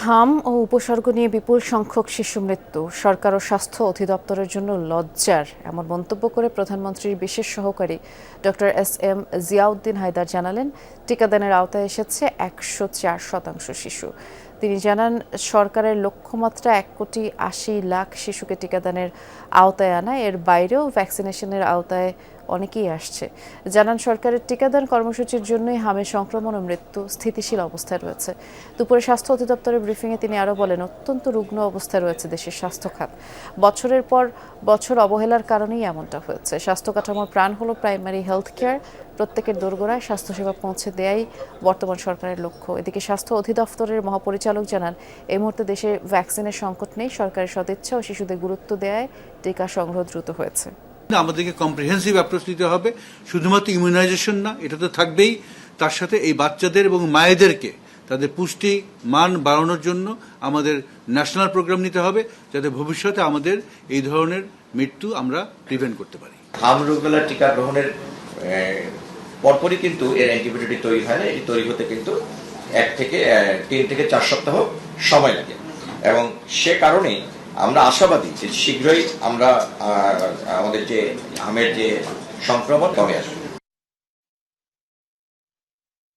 হাম ও উপসর্গ নিয়ে বিপুল সংখ্যক শিশু মৃত্যু সরকার ও স্বাস্থ্য অধিদপ্তরের জন্য লজ্জার এমন মন্তব্য করে প্রধানমন্ত্রীর বিশেষ সহকারী ডক্টর এস.এম. জিয়াউদ্দিন হায়দার জানালেন, টিকাদানের আওতায় এসেছে ১০৪% শিশু। তিনি জানান, সরকারের লক্ষ্যমাত্রা ১,৮০,০০,০০০ শিশুকে টিকাদানের আওতায় আনা, এর বাইরেও ভ্যাকসিনেশনের আওতায় অনেকেই আসছে। জানান, সরকারের টিকাদান কর্মসূচির জন্যই হামের সংক্রমণ ও মৃত্যু স্থিতিশীল অবস্থায় রয়েছে। দুপুরে স্বাস্থ্য অধিদপ্তরের ব্রিফিংয়ে তিনি আরও বলেন, অত্যন্ত রুগ্ন অবস্থায় রয়েছে দেশের স্বাস্থ্য খাত। বছরের পর বছর অবহেলার কারণেই এমনটা হয়েছে। স্বাস্থ্য কাঠামোর প্রাণ হলো প্রাইমারি হেলথ কেয়ার। প্রত্যেকের দোরগোড়ায় স্বাস্থ্যসেবা পৌঁছে দেয়াই বর্তমান সরকারের লক্ষ্য। এদিকে স্বাস্থ্য অধিদপ্তরের মহাপরিচালক জানান, এই মুহূর্তে দেশে ভ্যাকসিনের সংকট নেই। সরকারের সদিচ্ছা ও শিশুদের গুরুত্ব দেয়ায় টিকা সংগ্রহ দ্রুত হয়েছে। আমাদেরকে কম্প্রিহেন্সিভ অ্যাপ্রোচ নিতে হবে। শুধুমাত্র ইমিউনাইজেশন না, এটা তো থাকবেই, তার সাথে এই বাচ্চাদের এবং মায়েদেরকে তাদের পুষ্টি মান বাড়ানোর জন্য আমাদের ন্যাশনাল প্রোগ্রাম নিতে হবে, যাতে ভবিষ্যতে আমাদের এই ধরনের মৃত্যু আমরা প্রিভেন্ট করতে পারি। হাম রুবেলা টিকা গ্রহণের পরপরই কিন্তু এর অ্যান্টিবডি তৈরি হয় না। এই তৈরি হতে কিন্তু 3 থেকে 4 সপ্তাহ সময় লাগে, এবং সে কারণেই আমরা আশাবাদী যে শীঘ্রই আমরা আমাদের যে হামের যে সংক্রমণ কমে আসবে।